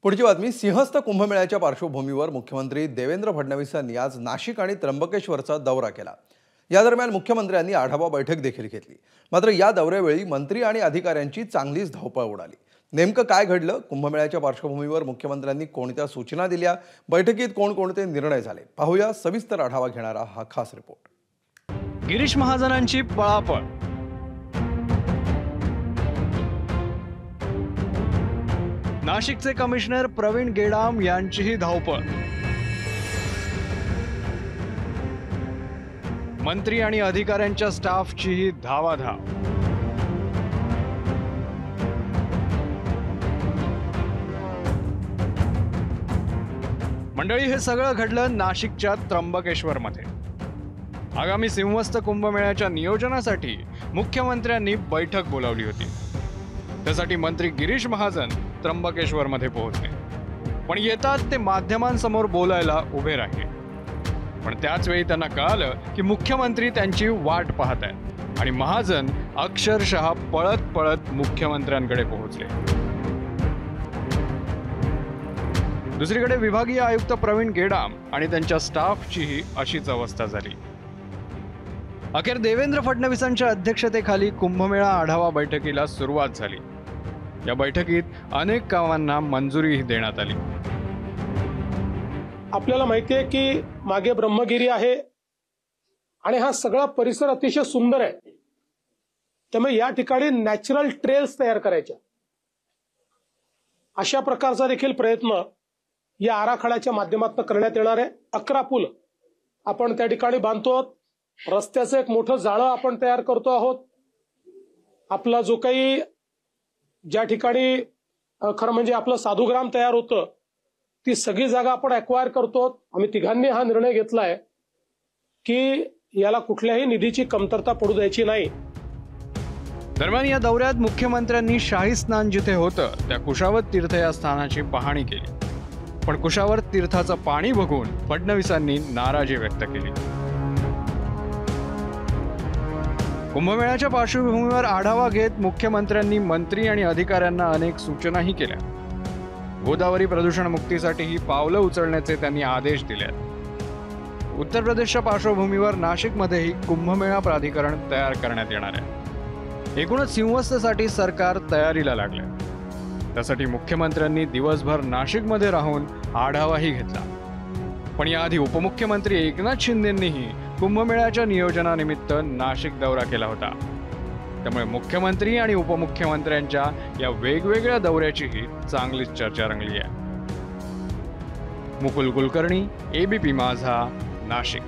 पुढची बातमी सिंहस्थ कुंभमेळ्याच्या पार्श्वभूमीवर मुख्यमंत्री देवेंद्र फडणवीस यांनी आज नाशिक आणि त्र्यंबकेश्वरचा दौरा केला। या दरम्यान मुख्यमंत्र्यांनी आढावा बैठक देखील घेतली। मात्र या दौऱ्यावेळी मंत्री आणि अधिकाऱ्यांची चांगलीच धावपळ उडाली। नेमकं काय घडलं, कुंभमेळ्याच्या पार्श्वभूमीवर मुख्यमंत्र्यांनी कोणत्या सूचना दिल्या, बैठकीत कोणकोणते निर्णय झाले, पाहूया सविस्तर आढावा घेणारा हा खास रिपोर्ट। गिरीश महाजनांची पळापळ, नाशिकचे कमिशनर प्रवीण गेडाम यांचीही धावपळ, मंत्री आणि अधिकाऱ्यांच्या स्टाफचीही धावाधाव। मंडळी, हे सगळं घडलं नाशिकच्या त्र्यंबकेश्वरमध्ये। आगामी सिंहस्थ कुंभमेळ्याच्या नियोजनासाठी मुख्यमंत्र्यांनी बैठक बोलावली होती। त्यासाठी मंत्री गिरीश महाजन त्र्यंबकेश्वरमध्ये पोहोचले, पण येतात ते माध्यमांसमोर बोलायला उभे राहिले। पण त्याच वेळी त्यांना कळालं की मुख्यमंत्री त्यांची वाट पाहत आहेत आणि महाजन अक्षरशः पळत पळत मुख्यमंत्र्यांकडे पोहोचले। दुसरीकडे विभागीय आयुक्त प्रवीण गेडाम आणि त्यांच्या स्टाफचीही अशीच अवस्था झाली। अखेर देवेंद्र फडणवीसांच्या अध्यक्षतेखाली कुंभमेळा आढावा बैठकीला सुरुवात झाली। या बैठकीत अनेक कामांना मंजुरीही देण्यात आली। आपल्याला माहिती आहे की मागे ब्रह्मगिरी आहे आणि हा सगळा परिसर अतिशय सुंदर आहे, त्यामुळे या ठिकाणी नॅचरल ट्रेल्स तयार करायच्या अशा प्रकारचा देखील प्रयत्न या आराखड्याच्या माध्यमातून करण्यात येणार आहे। 11 पूल आपण त्या ठिकाणी बांधतो आहोत, रस्त्याचं एक मोठं जाळं आपण तयार करतो आहोत। आपला जो काही ज्या ठिकाणी खरं म्हणजे आपलं साधुग्राम तयार होतं ती सगळी जागा आपण ॲक्वायर करतो। आम्ही तिघांनी हा निर्णय घेतलाय की याला कुठल्याही निधीची कमतरता पडू द्यायची नाही। दरम्यान या दौऱ्यात मुख्यमंत्र्यांनी शाही स्नान जिथे होतं त्या कुशावत तीर्थ या स्थानाची पाहणी केली, पण कुशावत तीर्थाचं पाणी बघून फडणवीसांनी नाराजी व्यक्त केली। कुंभमेळ्याच्या पार्श्वभूमीवर आढावा घेत मुख्यमंत्र्यांनी मंत्री आणि अधिकाऱ्यांना अनेक सूचनाही केल्या। गोदावरी प्रदूषण मुक्तीसाठीही पावलं उचलण्याचे त्यांनी आदेश दिले। उत्तर प्रदेशच्या पार्श्वभूमीवर नाशिकमध्येही कुंभमेळा प्राधिकरण तयार करण्यात येणार आहे। एकूणच सिंहस्थसाठी सरकार तयारीला लागले। त्यासाठी मुख्यमंत्र्यांनी दिवसभर नाशिकमध्ये राहून आढावाही घेतला। पण याआधी उपमुख्यमंत्री एकनाथ शिंदेंनीही कुंभमेळ्याच्या नियोजनानिमित्त नाशिक दौरा केला होता। त्यामुळे मुख्यमंत्री आणि उपमुख्यमंत्र्यांच्या या वेगवेगळ्या दौऱ्याचीही चांगलीच चर्चा रंगली आहे। मुकुल कुलकर्णी, एबीपी माझा, नाशिक।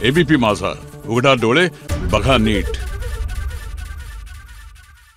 एबीपी माझा, उघडा डोळे बघा नीट।